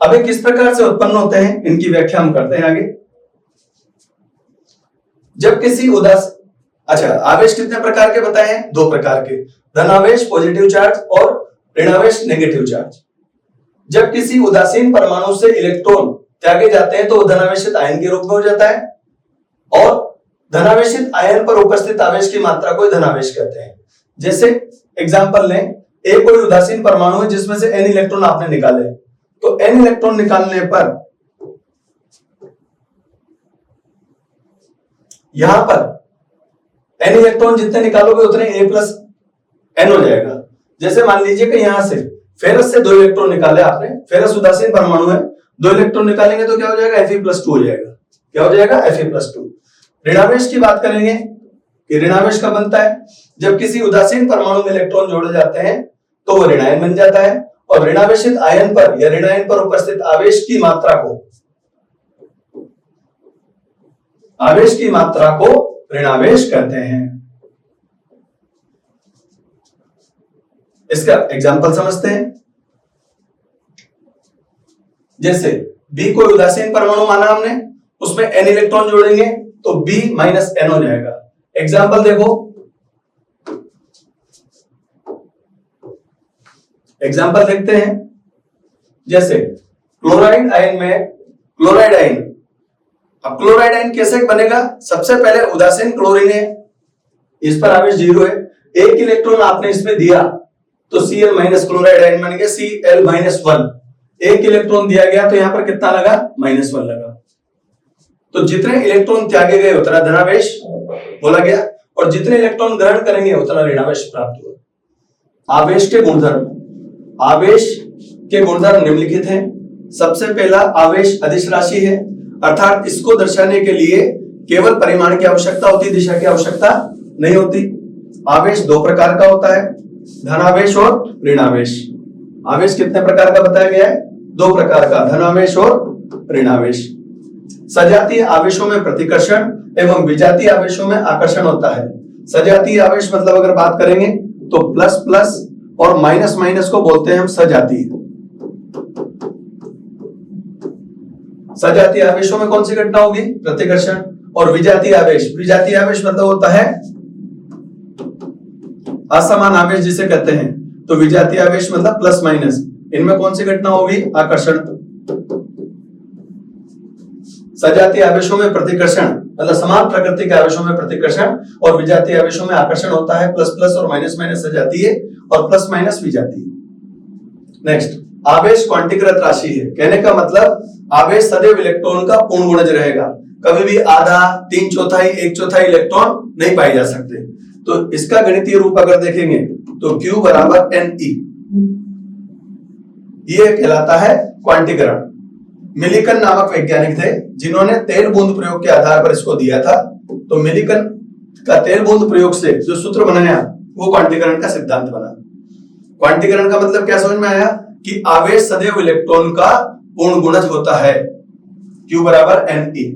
अब ये किस प्रकार से उत्पन्न होते हैं इनकी व्याख्या हम करते हैं आगे। जब किसी आवेश कितने प्रकार के बताए हैं? 2 प्रकार के, धनावेश पॉजिटिव चार्ज और ऋणावेश नेगेटिव चार्ज। जब किसी उदासीन परमाणु से इलेक्ट्रॉन त्यागे जाते हैं तो वो धनावेशित आयन के रूप में हो जाता है, और धनावेशित आयन पर उपस्थित आवेश की मात्रा को धनावेश कहते हैं। जैसे एग्जांपल लें, एक कोई उदासीन परमाणु है जिसमें से n इलेक्ट्रॉन आपने निकाले, तो n इलेक्ट्रॉन निकालने पर यहां पर n इलेक्ट्रॉन जितने निकालोगे उतने a प्लस n हो जाएगा। जैसे मान लीजिए कि यहां से फेरस से 2 इलेक्ट्रॉन निकाले आपने, फेरस उदासीन परमाणु है, 2 इलेक्ट्रॉन निकालेंगे तो क्या हो जाएगा? Fe+2 हो जाएगा। क्या हो जाएगा? Fe+2। ऋणावेश की बात करेंगे कि ऋणावेश कब बनता है? जब किसी उदासीन परमाणु में इलेक्ट्रॉन जोड़े जाते हैं तो वो ऋणायन बन जाता है, और ऋणावेशित आयन पर या ऋणायन पर उपस्थित आवेश की मात्रा को ऋणावेश कहते हैं। इसका एग्जांपल समझते हैं। जैसे B कोई उदासीन परमाणु माना हमने, उसमें n इलेक्ट्रॉन जोड़ेंगे तो B माइनस n हो जाएगा। एग्जांपल देखो, एग्जांपल देखते हैं। जैसे क्लोराइड आयन में क्लोराइड आयन, अब क्लोराइड आयन कैसे बनेगा? सबसे पहले उदासीन क्लोरीन है, इस पर आवेश 0 है, 1 इलेक्ट्रॉन आपने इसमें दिया तो Cl माइनस क्लोराइड आयन बन गया Cl-1। 1 इलेक्ट्रॉन दिया गया तो यहां पर कितना लगा? -1 लगा। तो जितने इलेक्ट्रॉन त्यागे गए उतना धनावेश बोला गया, और जितने इलेक्ट्रॉन ग्रहण करेंगे उतना ऋणावेश प्राप्त हुआ। आवेश के गुणधर्म निम्नलिखित हैं। सबसे पहला, आवेश अदिश राशि है, अर्थात इसको दर्शाने के लिए केवल परिमाण की आवश्यकता होती, दिशा की आवश्यकता नहीं होती। आवेश 2 प्रकार का होता है, धनावेश और ऋणावेश। आवेश कितने प्रकार का बताया गया है? 2 प्रकार का, धनावेश और ऋणावेश। सजातीय आवेशों में प्रतिकर्षण एवं विजातीय आवेशों में आकर्षण होता है। सजातीय आवेश मतलब अगर बात करेंगे तो प्लस प्लस और माइनस माइनस को बोलते हैं हम सजातीय। सजातीय आवेशों में कौन सी घटना होगी? प्रतिकर्षण। और विजातीय आवेश मतलब होता है असमान आवेश जिसे कहते हैं। तो विजातीय आवेश मतलब प्लस माइनस, इनमें कौन सी घटना होगी? आकर्षण। सजातीय आवेशों में प्रतिकर्षण मतलब समान प्रकृति के आवेशों में प्रतिकर्षण, और विजातीय आवेशों में आकर्षण होता है। प्लस प्लस और माइनस माइनस सजातीय और प्लस माइनस विजातीय। नेक्स्ट, आवेश क्वांटीकृत राशि है। कहने का मतलब आवेश सदैव इलेक्ट्रॉन का पूर्ण गुणज रहेगा, कभी भी आधा, 3/4, 1/4 इलेक्ट्रॉन नहीं पाए जा सकते। तो इसका गणितीय रूप अगर देखेंगे तो Q बराबर Ne, ये कहलाता है क्वांटीकरण। मिलिकन नामक वैज्ञानिक थे जिन्होंने तेल बूंद प्रयोग के आधार पर इसको दिया था। तो मिलिकन का तेल बूंद प्रयोग से जो सूत्र बनाया वो क्वांटीकरण का सिद्धांत बना। क्वांटीकरण का मतलब क्या समझ में आया? कि आवेश सदैव इलेक्ट्रॉन का पूर्ण गुणज होता है, Q बराबर Ne।